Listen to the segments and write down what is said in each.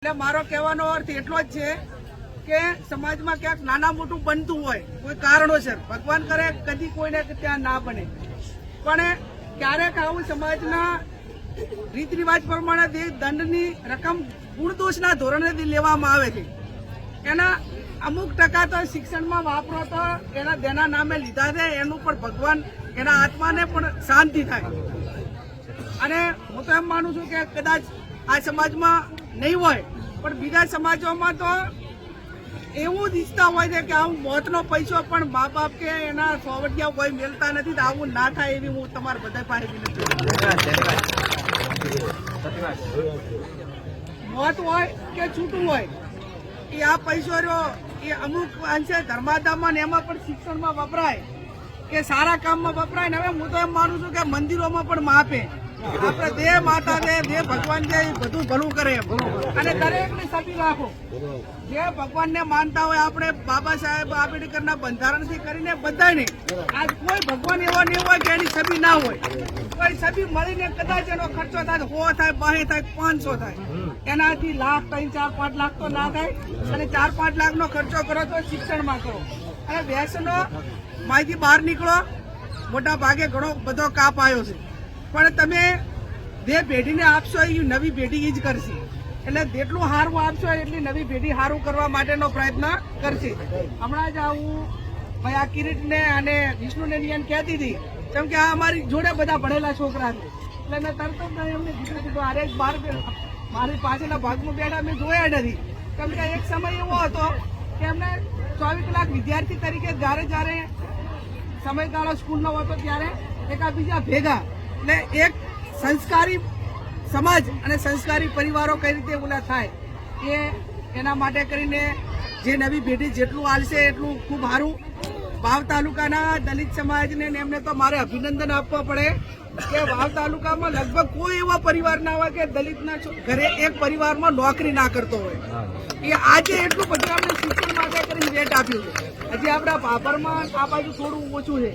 એટલે મારો કહેવાનો અર્થ એટલો જ છે કે સમાજમાં ક્યાંક નાના મોટું બનતું હોય કોઈ કારણોસર, ભગવાન કરે કદી કોઈને ત્યાં ના બને, પણ ક્યારેક આવું સમાજના રીત રિવાજ પ્રમાણે દંડની રકમ ગુણદોષના ધોરણે લેવામાં આવે છે. એના અમુક ટકા તો શિક્ષણમાં વાપરો તો એના દેના નામે લીધા છે, એનું પણ ભગવાન એના આત્માને પણ શાંતિ થાય. અને હું તો એમ માનું છું કે કદાચ આ સમાજમાં નહીં હોય પણ બીજા સમાજોમાં તો એવું જ ઈચ્છતા હોય છે કે આવું મોતનો પૈસો પણ મા બાપ કે એના સોવડિયા કોઈ મેળતા નથી. આવું ના થાય એવી હું તમારા બધા પાસે વિનંતી. મોત હોય કે છૂટું હોય એ આ પૈસો રહ્યો એ અમુક અંશે ધર્માદામાં ને એમાં પણ શિક્ષણમાં વપરાય કે સારા કામમાં વપરાય ને. હવે હું તો એમ માનું છું કે મંદિરોમાં પણ માપે આપણે દેહ માતા છે, દેહ ભગવાન છે, બધું ભલું કરે અને દરેકની છબી રાખો. જે ભગવાનને માનતા હોય આપણે બાબા સાહેબ આંબેડકરના બંધારણથી કરીને બધાને આજ કોઈ ભગવાન એવો નહીં હોય કે એની છબી ના હોય. કોઈ છબી મળીને કદાચ એનો ખર્ચો થાય 100 થાય, 200 થાય, 500 થાય, એનાથી લાખ 3, 4, 5 લાખ તો ના થાય. અને 4, 5 લાખનો ખર્ચો કરો તો શિક્ષણમાં કરો. અને વ્યસનો માંથી બહાર નીકળો. મોટા ભાગે ઘણો બધો કાપ આવ્યો છે, પણ તમે જે પેઢીને આપશો એ નવી પેઢી જ કરશે. એટલે જેટલું સારું આપશો એટલી નવી પેઢી સારું કરવા માટેનો પ્રયત્ન કરશે. હમણાં જ આવું ભાઈ આ કિરીટને અને વિષ્ણુને નિયન કહેતી હતી કેમ કે આ અમારી જોડે બધા ભણેલા છોકરા છે. એટલે મેં તરત જ એમને કીધું આરે બાર મારી પાછળના ભાગમાં બેઠા મેં જોયા નથી. કેમ કે એક સમય એવો હતો કે એમને 24 કલાક વિદ્યાર્થી તરીકે જ્યારે સમયગાળો સ્કૂલનો હતો ત્યારે એકાબીજા ભેગા. એટલે એક સંસ્કારી સમાજ અને સંસ્કારી પરિવારો કઈ રીતે ઓલા થાય એના માટે કરીને જે નવી પેઢી જેટલું આલશે એટલું ખૂબ સારું. વાવ તાલુકાના દલિત સમાજને એમને તો મારે અભિનંદન આપવા પડે કે વાવ તાલુકામાં લગભગ કોઈ એવા પરિવાર ના હોય કે દલિતના ઘરે એક પરિવારમાં નોકરી ના કરતો હોય. એ આજે એટલું બધું આપણે શિક્ષણ માટે કરીને વેટ આપ્યું છે. હજી આપણા ભાભરમાં આ બાજુ થોડું ઓછું છે.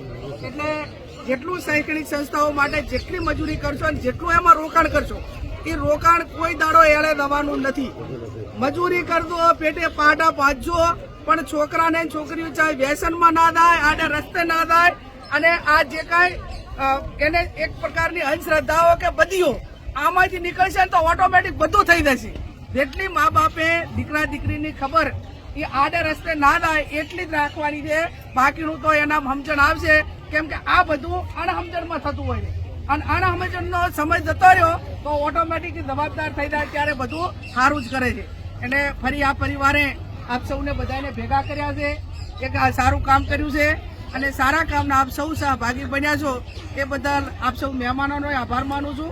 એટલે જેટલું શૈક્ષણિક સંસ્થાઓ માટે જેટલી મજૂરી કરશો અને જેટલું એમાં રોકાણ કરશો એ રોકાણ કોઈ દાડો એળે દવાનું નથી. મજૂરી કરજો, પેટે પાટા પાજો, પણ છોકરાને છોકરીઓ ચાહે વ્યસનમાં ના થાય, આડે રસ્તે ના થાય. અને આ જે કાંઈ એને એક પ્રકારની અંધશ્રદ્ધાઓ કે બધીઓ આમાંથી નીકળશે તો ઓટોમેટિક બધું થઈ જશે. જેટલી મા બાપે દીકરા દીકરીની ખબર એ આડે રસ્તે ના થાય એટલી જ રાખવાની છે. બાકીનું તો એના સમજણ આવશે. કેમ કે આ બધું અણસમજણમાં થતું હોય છે અને અણસમજણનો સમય જતો રહ્યો તો ઓટોમેટિક જવાબદાર થઈ જાય ત્યારે બધું સારું જ કરે છે. એટલે ફરી આ પરિવારે આપ સૌને બધાને ભેગા કર્યા છે, એક સારું કામ કર્યું છે અને સારા કામના આપ સૌ સહભાગી બન્યા છો એ બદલ આપ સૌ મહેમાનોનો આભાર માનું છું.